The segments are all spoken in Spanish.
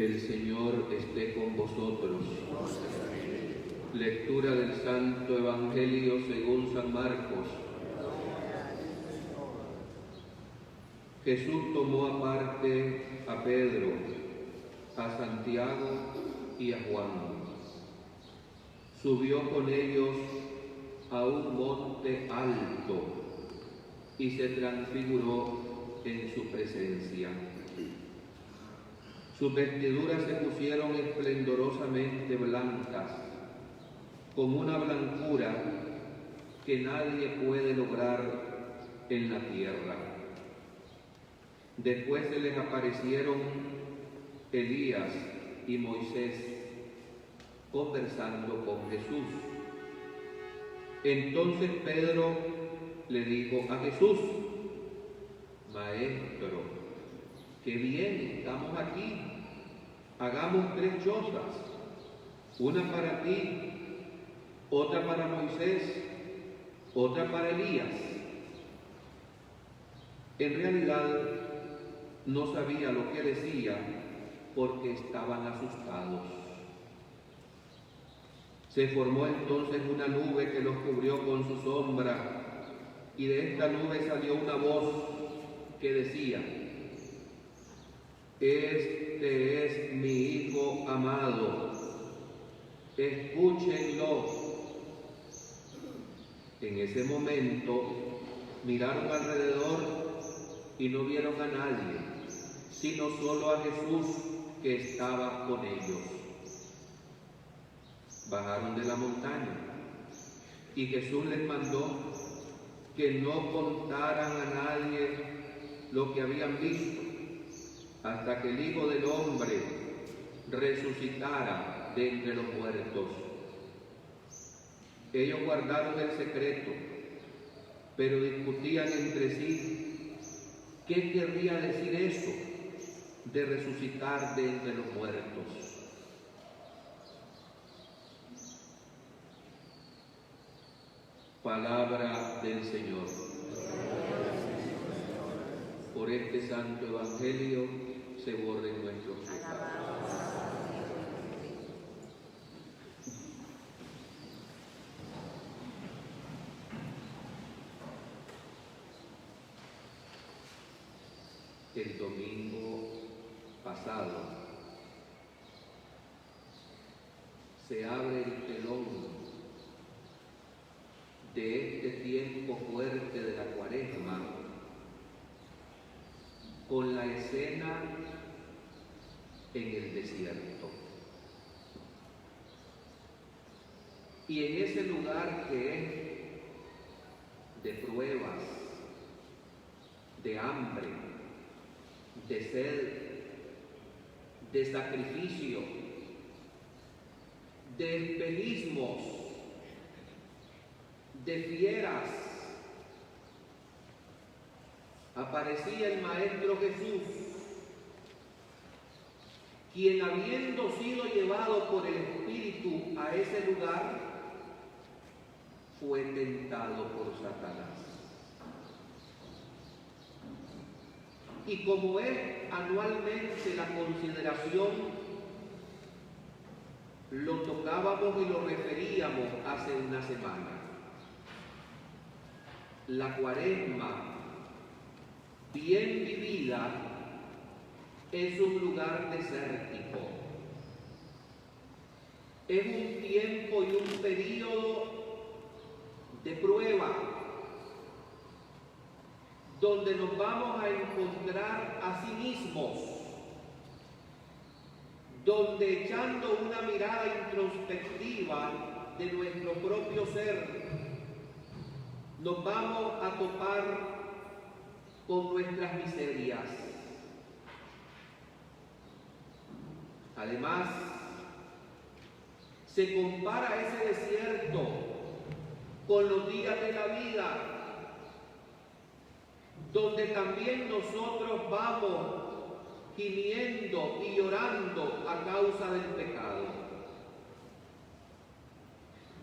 El Señor esté con vosotros. Lectura del Santo Evangelio según San Marcos. Jesús tomó aparte a Pedro, a Santiago y a Juan. Subió con ellos a un monte alto y se transfiguró en su presencia. Sus vestiduras se pusieron esplendorosamente blancas, con una blancura que nadie puede lograr en la tierra. Después se les aparecieron Elías y Moisés conversando con Jesús. Entonces Pedro le dijo a Jesús: Maestro, qué bien, estamos aquí. Hagamos 3 chozas, una para ti, otra para Moisés, otra para Elías. En realidad no sabía lo que decía porque estaban asustados. Se formó entonces una nube que los cubrió con su sombra, y de esta nube salió una voz que decía: Este es mi Hijo amado, escúchenlo. En ese momento miraron alrededor y no vieron a nadie, sino solo a Jesús que estaba con ellos. Bajaron de la montaña y Jesús les mandó que no contaran a nadie lo que habían visto hasta que el Hijo del Hombre resucitara de entre los muertos. Ellos guardaron el secreto, pero discutían entre sí qué querría decir eso de resucitar de entre los muertos. Palabra del Señor. Por este santo evangelio se borren nuestros pecados. El domingo pasado se abre el telón de este tiempo fuerte de la Cuaresma con la escena en el desierto. Y en ese lugar que es de pruebas, de hambre, de sed, de sacrificio, de espejismos, de fieras, aparecía el Maestro Jesús, quien, habiendo sido llevado por el Espíritu a ese lugar, fue tentado por Satanás. Y como es anualmente la consideración, lo tocábamos y lo referíamos hace una semana. La Cuaresma, bien vivida, es un lugar desértico. Es un tiempo y un periodo de prueba, donde nos vamos a encontrar a sí mismos, donde, echando una mirada introspectiva de nuestro propio ser, nos vamos a topar con nuestras miserias. Además, se compara ese desierto con los días de la vida, donde también nosotros vamos gimiendo y llorando a causa del pecado,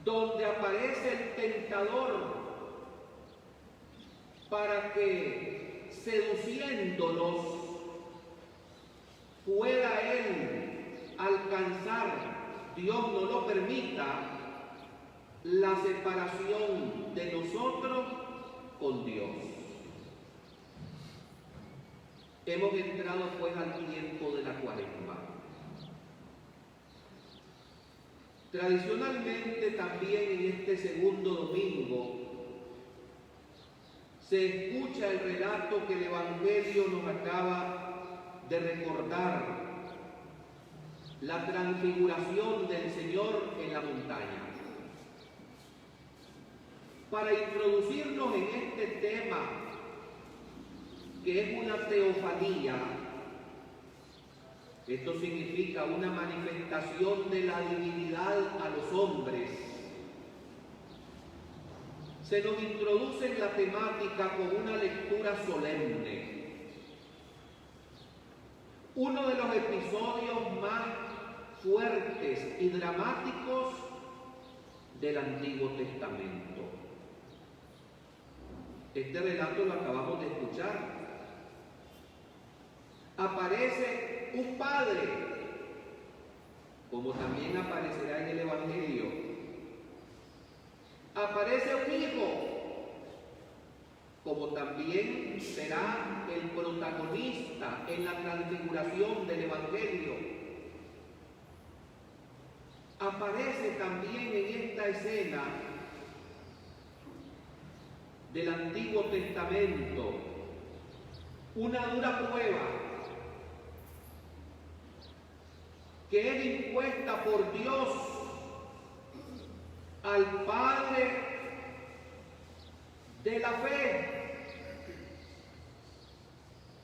donde aparece el tentador para que, seduciéndonos, pueda él alcanzar, Dios no lo permita, la separación de nosotros con Dios. Hemos entrado pues al tiempo de la Cuaresma. Tradicionalmente también en este segundo domingo se escucha el relato que el Evangelio nos acaba de recordar, la transfiguración del Señor en la montaña. Para introducirnos en este tema, que es una teofanía, esto significa una manifestación de la divinidad a los hombres, se nos introduce en la temática con una lectura solemne. Uno de los episodios más fuertes y dramáticos del Antiguo Testamento. Este relato lo acabamos de escuchar. Aparece un padre, como también aparecerá en el Evangelio. Aparece un hijo, como también será el protagonista en la transfiguración del Evangelio. Aparece también en esta escena del Antiguo Testamento una dura prueba que es impuesta por Dios al padre de la fe,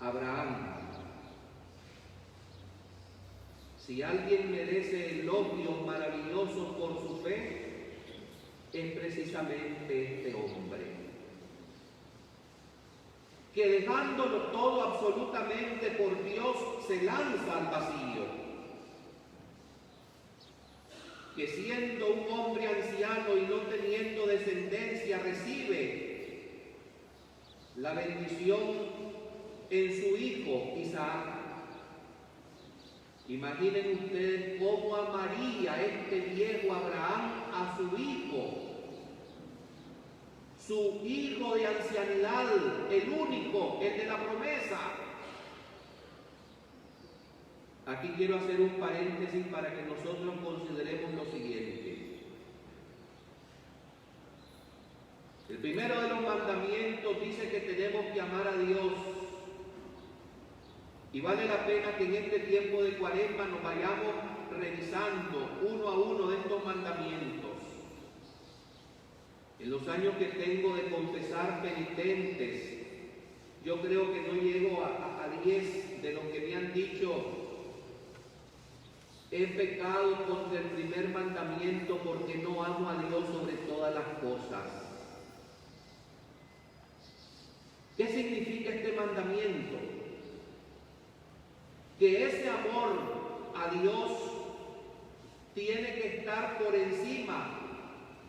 Abraham. Si alguien merece elogios maravillosos por su fe, es precisamente este hombre, que dejándolo todo absolutamente por Dios, se lanza al vacío, que siendo un hombre anciano y no teniendo descendencia, recibe la bendición en su hijo Isaac. Imaginen ustedes cómo amaría este viejo Abraham a su hijo de ancianidad, el único, el de la promesa. Aquí quiero hacer un paréntesis para que nosotros consideremos lo siguiente. El primero de los mandamientos dice que tenemos que amar a Dios. Y vale la pena que en este tiempo de Cuaresma nos vayamos revisando uno a uno de estos mandamientos. En los años que tengo de confesar penitentes, yo creo que no llego a 10 de los que me han dicho: he pecado contra el primer mandamiento porque no amo a Dios sobre todas las cosas. ¿Qué significa este mandamiento? Que ese amor a Dios tiene que estar por encima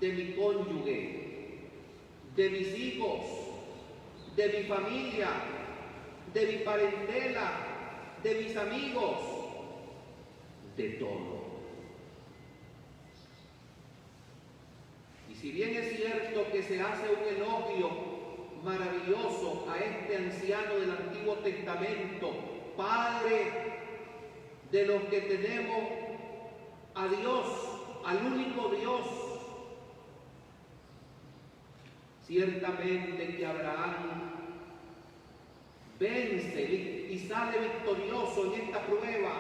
de mi cónyuge, de mis hijos, de mi familia, de mi parentela, de mis amigos, de todo. Y si bien es cierto que se hace un elogio maravilloso a este anciano del Antiguo Testamento, Padre de los que tenemos a Dios, al único Dios, ciertamente que Abraham vence y sale victorioso en esta prueba,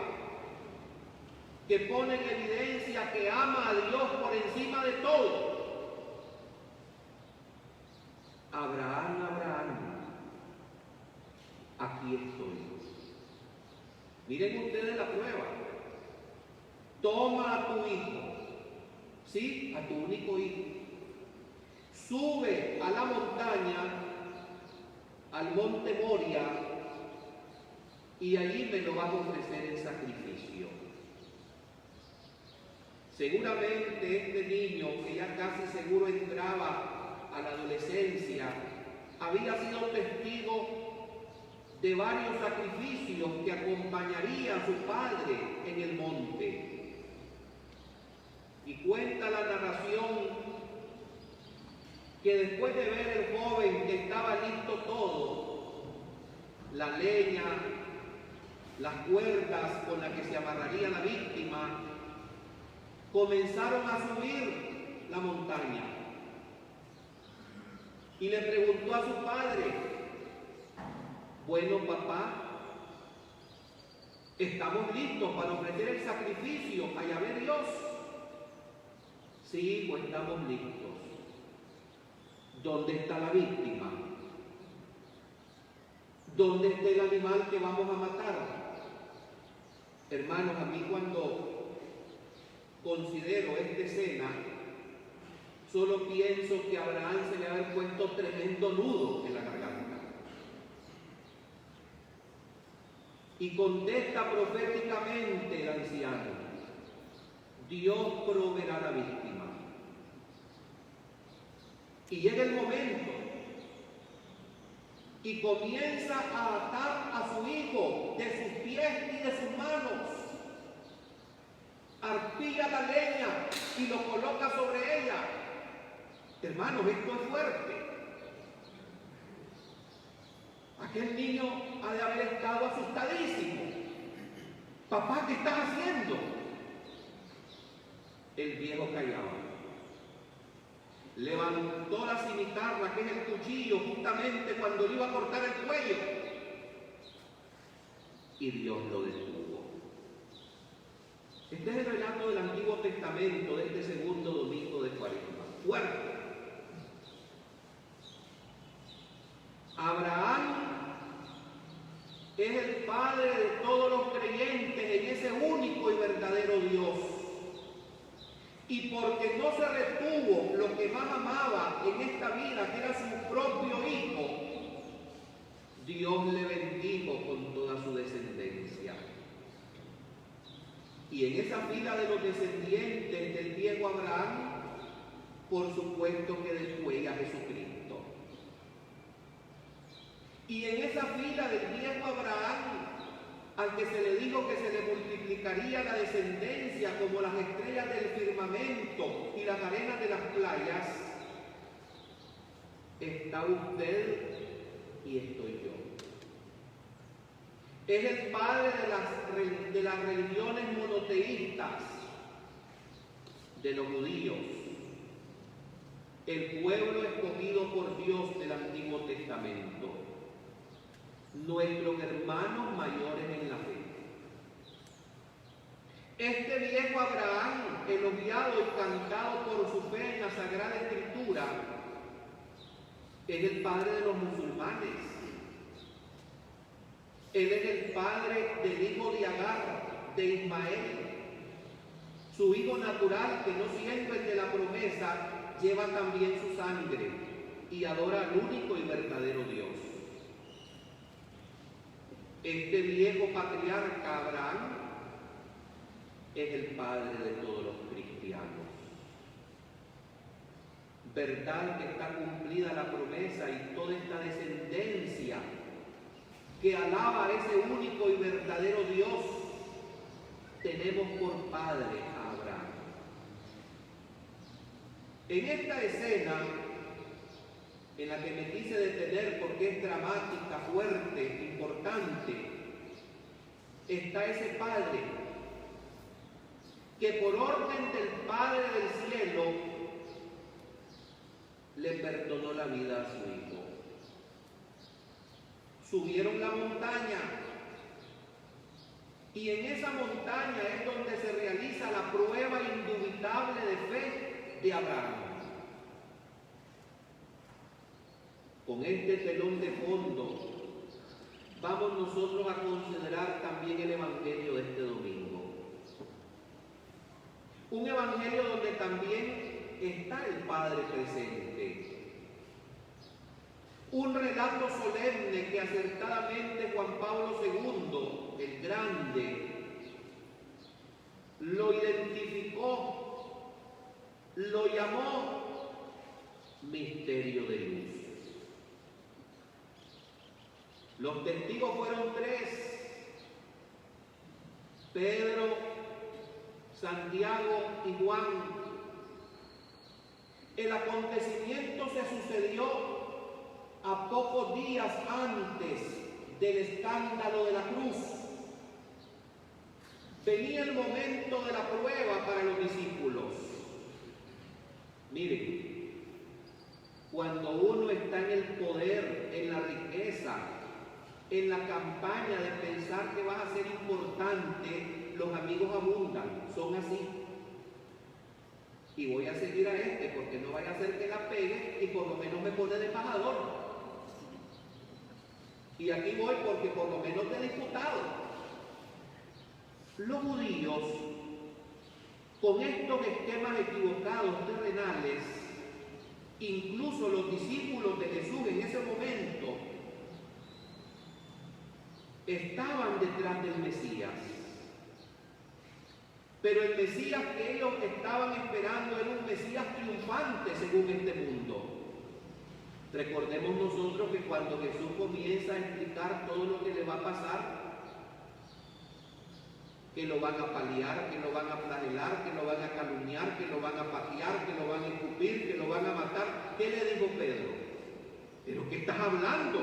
que pone en evidencia que ama a Dios por encima de todo. Abraham, Abraham, aquí estoy. Miren ustedes la prueba. Toma a tu hijo, sí, a tu único hijo, sube a la montaña, al monte Moria, y allí me lo vas a ofrecer en sacrificio. Seguramente este niño, que ya casi seguro entraba a la adolescencia, había sido testigo de varios sacrificios que acompañaría a su padre en el monte. Y cuenta la narración que después de ver el joven que estaba listo todo, la leña, las cuerdas con las que se amarraría la víctima, comenzaron a subir la montaña. Y le preguntó a su padre: bueno, papá, ¿estamos listos para ofrecer el sacrificio a Yahvé Dios? Sí, hijo, estamos listos. ¿Dónde está la víctima? ¿Dónde está el animal que vamos a matar? Hermanos, a mí cuando considero esta escena, solo pienso que a Abraham se le había puesto tremendo nudo en la garganta. Y contesta proféticamente el anciano: Dios proveerá la víctima. Y llega el momento y comienza a atar a su hijo de sus pies y de sus manos. Arpilla la leña y lo coloca sobre ella. Hermanos, esto es fuerte. Aquel niño ha de haber estado asustadísimo. Papá, ¿qué estás haciendo? El viejo callaba. Levantó la cimitarra, que es el cuchillo, justamente cuando le iba a cortar el cuello. Y Dios lo detuvo. Este es el relato del Antiguo Testamento de este segundo domingo de Cuaresma. Fuerte. Abraham es el padre de todos los creyentes en ese único y verdadero Dios. Y porque no se retuvo lo que más amaba en esta vida, que era su propio hijo, Dios le bendijo con toda su descendencia. Y en esa fila de los descendientes del viejo Abraham, por supuesto que después a Jesucristo. Y en esa fila del viejo Abraham, al que se le dijo que se le multiplicaría la descendencia como las estrellas del firmamento y las arenas de las playas, está usted y estoy yo. Es el padre de las religiones monoteístas, de los judíos, el pueblo escogido por Dios del Antiguo Testamento, nuestros hermanos mayores en la fe. Este viejo Abraham, elogiado y cantado por su fe en la Sagrada Escritura, es el padre de los musulmanes. Él es el padre del hijo de Agar, de Ismael. Su hijo natural, que no siendo el de la promesa, lleva también su sangre y adora al único y verdadero Dios. Este viejo patriarca Abraham es el padre de todos los cristianos. Verdad que está cumplida la promesa y toda esta descendencia que alaba a ese único y verdadero Dios, tenemos por padre a Abraham. En esta escena, en la que me quise detener porque es dramática, fuerte, importante, está ese padre que por orden del Padre del cielo le perdonó la vida a su hijo. Subieron la montaña y en esa montaña es donde se realiza la prueba indubitable de fe de Abraham. Con este telón de fondo vamos nosotros a considerar también el Evangelio de este domingo. Un Evangelio donde también está el Padre presente. Un relato solemne que acertadamente Juan Pablo II, el Grande, lo identificó, lo llamó misterio de luz. Los testigos fueron 3: Pedro, Santiago y Juan. El acontecimiento se sucedió a pocos días antes del escándalo de la cruz. Venía el momento de la prueba para los discípulos. Miren, cuando uno está en el poder, en la riqueza, en la campaña de pensar que vas a ser importante, los amigos abundan, son así. Y voy a seguir a este porque no vaya a ser que la pegue y por lo menos me pone de embajador. Y aquí voy porque por lo menos de diputado. Los judíos, con estos esquemas equivocados terrenales, incluso los discípulos de Jesús en ese momento, estaban detrás del Mesías. Pero el Mesías que ellos estaban esperando era un Mesías triunfante según este mundo. Recordemos nosotros que cuando Jesús comienza a explicar todo lo que le va a pasar, que lo van a paliar, que lo van a flagelar, que lo van a calumniar, que lo van a patear, que lo van a escupir, que lo van a matar, ¿qué le dijo Pedro? ¿Pero qué estás hablando?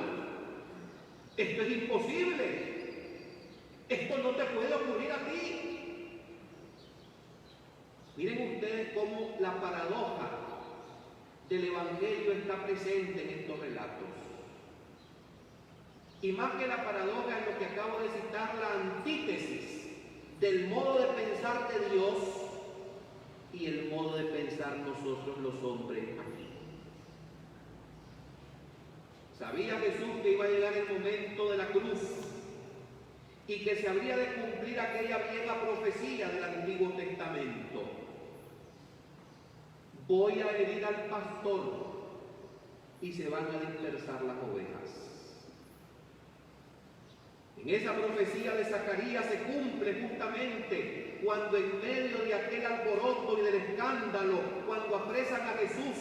Esto es imposible. Esto no te puede ocurrir a ti. Miren ustedes cómo la paradoja del Evangelio está presente en estos relatos. Y más que la paradoja en lo que acabo de citar, la antítesis del modo de pensar de Dios y el modo de pensar nosotros los hombres aquí. Sabía Jesús que iba a llegar el momento de la cruz y que se habría de cumplir aquella vieja profecía del Antiguo Testamento. Voy a herir al pastor y se van a dispersar las ovejas. En esa profecía de Zacarías se cumple justamente cuando en medio de aquel alboroto y del escándalo, cuando apresan a Jesús,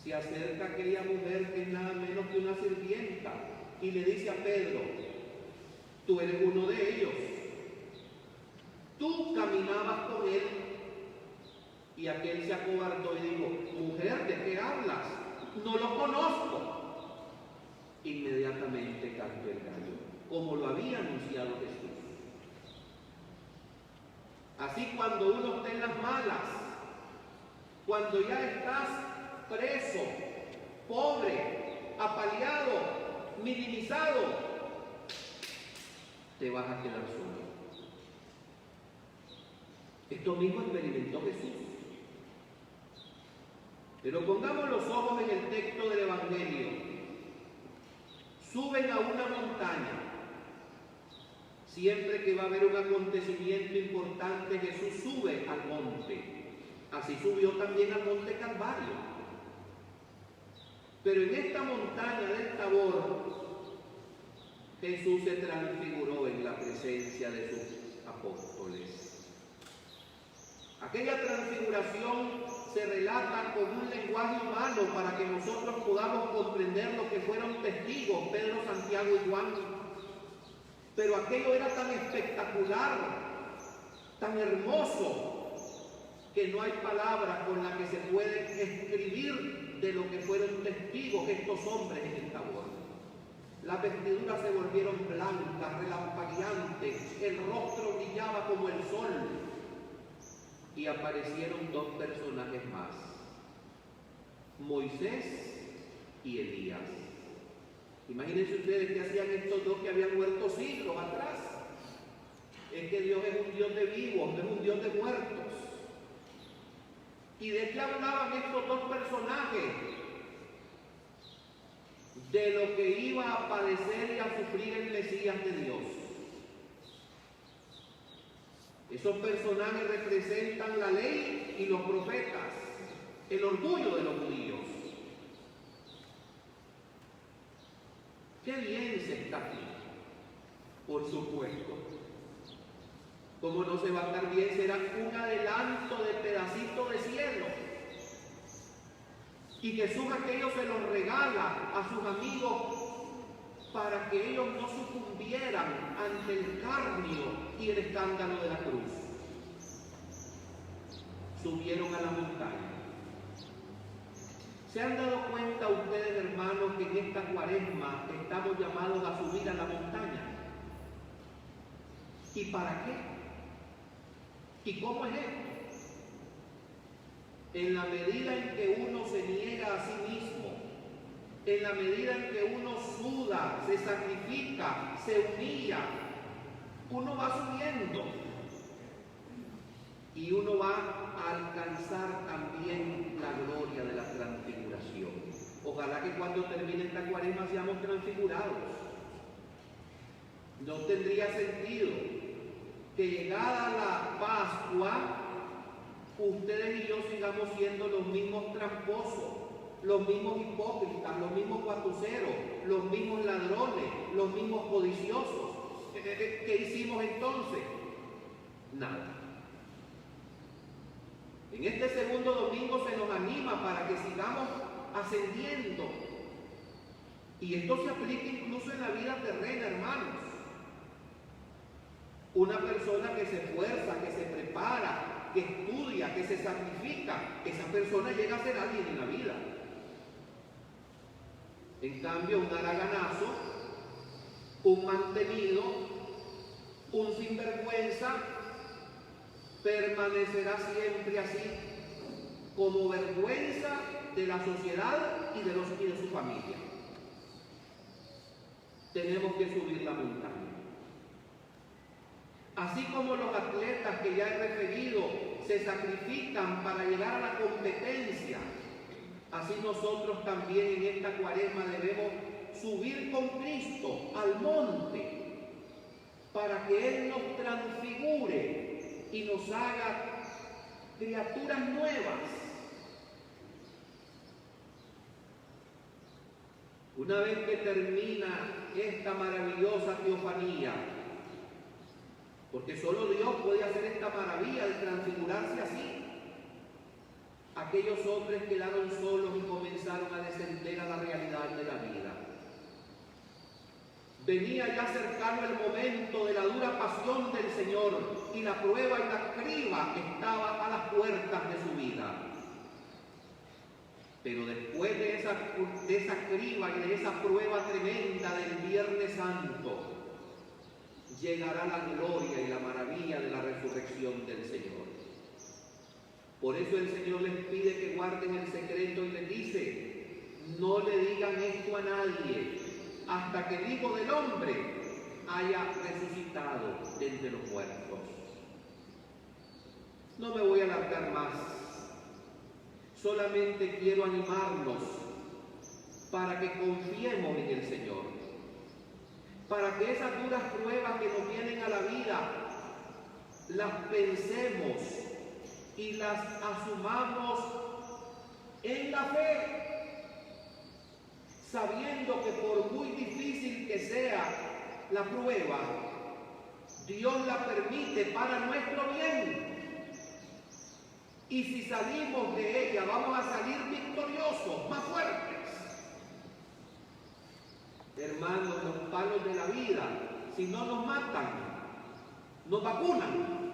se acerca aquella mujer que es nada menos que una sirvienta y le dice a Pedro: tú eres uno de ellos, tú caminabas con él. Y aquel se acobardó y dijo: mujer, ¿de qué hablas? No lo conozco. Inmediatamente cantó el gallo, como lo había anunciado Jesús. Así, cuando uno está en las malas, cuando ya estás preso, pobre, apaleado, minimizado, te vas a quedar solo. Esto mismo experimentó Jesús. Pero pongamos los ojos en el texto del Evangelio. Suben a una montaña. Siempre que va a haber un acontecimiento importante, Jesús sube al monte. Así subió también al monte Calvario. Pero en esta montaña del Tabor, Jesús se transfiguró en la presencia de sus apóstoles. Aquella transfiguración se relata con un lenguaje humano para que nosotros podamos comprender lo que fueron testigos Pedro, Santiago y Juan. Pero aquello era tan espectacular, tan hermoso, que no hay palabras con las que se puede escribir de lo que fueron testigos estos hombres en el Tabor. Las vestiduras se volvieron blancas, relampagueantes, el rostro brillaba como el sol. Y aparecieron 2 personajes más, Moisés y Elías. Imagínense ustedes qué hacían estos dos que habían muerto siglos atrás. Es que Dios es un Dios de vivos, no es un Dios de muertos. ¿Y de qué hablaban estos 2 personajes? De lo que iba a padecer y a sufrir el Mesías de Dios. Esos personajes representan la ley y los profetas, el orgullo de los judíos. Qué bien se está aquí, por supuesto. Como no se va a estar bien, será un adelanto de pedacito de cielo. Y Jesús aquello se los regala a sus amigos para que ellos no sucumbieran ante el escarnio y el escándalo de la cruz. Subieron a la montaña. ¿Se han dado cuenta ustedes, hermanos, que en esta cuaresma estamos llamados a subir a la montaña? ¿Y para qué? ¿Y cómo es esto? En la medida en que uno se niega a sí mismo, en la medida en que uno suda, se sacrifica, se humilla, uno va subiendo y uno va a alcanzar también la gloria de la transfiguración. Ojalá que cuando termine esta cuaresma seamos transfigurados. No tendría sentido que llegada la Pascua, ustedes y yo sigamos siendo los mismos tramposos, los mismos hipócritas, los mismos guatuceros, los mismos ladrones, los mismos codiciosos. ¿Qué hicimos entonces? Nada. En este segundo domingo se nos anima para que sigamos ascendiendo. Y esto se aplica incluso en la vida terrena, hermanos. Una persona que se esfuerza, que se prepara, que estudia, que se sacrifica, esa persona llega a ser alguien en la vida. En cambio, un haraganazo, un mantenido, un sinvergüenza, permanecerá siempre así, como vergüenza de la sociedad y de su familia. Tenemos que subir la montaña. Así como los atletas que ya he referido se sacrifican para llegar a la competencia, así nosotros también en esta cuaresma debemos subir con Cristo al monte para que Él nos transfigure y nos haga criaturas nuevas. Una vez que termina esta maravillosa teofanía, porque solo Dios puede hacer esta maravilla de transfigurarse así, aquellos hombres quedaron solos y comenzaron a descender a la realidad de la vida. Venía ya cercano el momento de la dura pasión del Señor y la prueba y la criba estaba a las puertas de su vida. Pero después de esa criba y de esa prueba tremenda del Viernes Santo, llegará la gloria y la maravilla de la resurrección del Señor. Por eso el Señor les pide que guarden el secreto y les dice: no le digan esto a nadie hasta que el Hijo del Hombre haya resucitado de entre los muertos. No me voy a alargar más, solamente quiero animarnos para que confiemos en el Señor, para que esas duras pruebas que nos vienen a la vida las pensemos y las asumamos en la fe, sabiendo que por muy difícil que sea la prueba, Dios la permite para nuestro bien. Y si salimos de ella, vamos a salir victoriosos, más fuertes. Hermanos, los palos de la vida, si no nos matan, nos vacunan.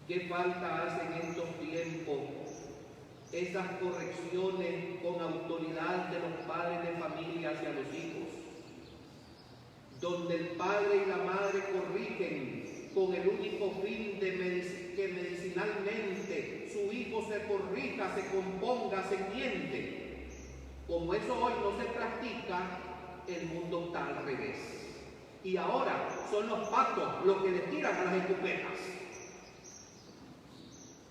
¿Qué falta hace en estos tiempos esas correcciones con autoridad de los padres de familia hacia los hijos? Donde el padre y la madre corrigen con el único fin de que medicinalmente su hijo se corrija, se componga, se entiende. Como eso hoy no se practica, el mundo está al revés. Y ahora son los patos los que le tiran a las escopetas.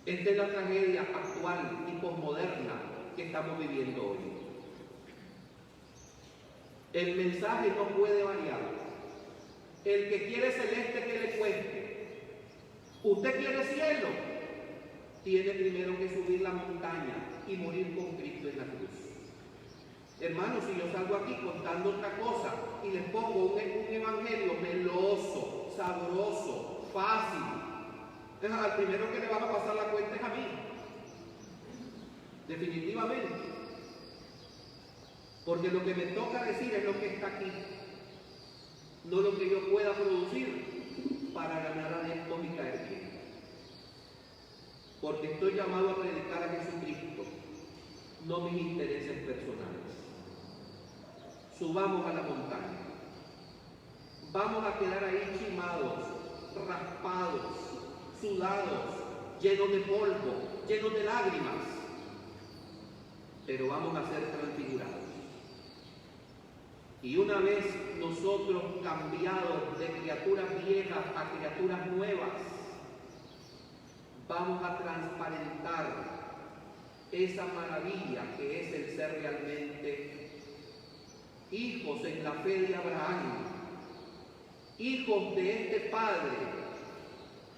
Esta es la tragedia actual y posmoderna que estamos viviendo hoy. El mensaje no puede variar. El que quiere celeste, que le cueste. Usted quiere cielo, tiene primero que subir la montaña y morir con Cristo en la cruz. Hermanos, si yo salgo aquí contando otra cosa y les pongo un evangelio meloso, sabroso, fácil, entonces al primero que le van a pasar la cuenta es a mí. Definitivamente. Porque lo que me toca decir es lo que está aquí, no lo que yo pueda producir para ganar adeptos y caer bien. Porque estoy llamado a predicar a Jesucristo, no mis intereses personales. Subamos a la montaña. Vamos a quedar ahí chimados, raspados, sudados, llenos de polvo, llenos de lágrimas. Pero vamos a ser transfigurados. Y una vez nosotros cambiados de criaturas viejas a criaturas nuevas, vamos a transparentar esa maravilla que es el ser realmente hijos en la fe de Abraham, hijos de este Padre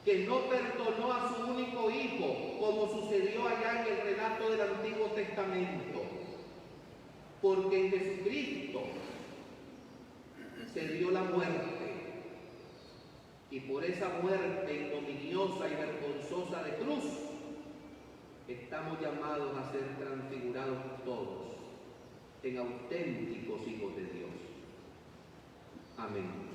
que no perdonó a su único hijo, como sucedió allá en el relato del Antiguo Testamento, porque en Jesucristo se dio la muerte, y por esa muerte ignominiosa y vergonzosa de cruz, estamos llamados a ser transfigurados todos en auténticos hijos de Dios. Amén.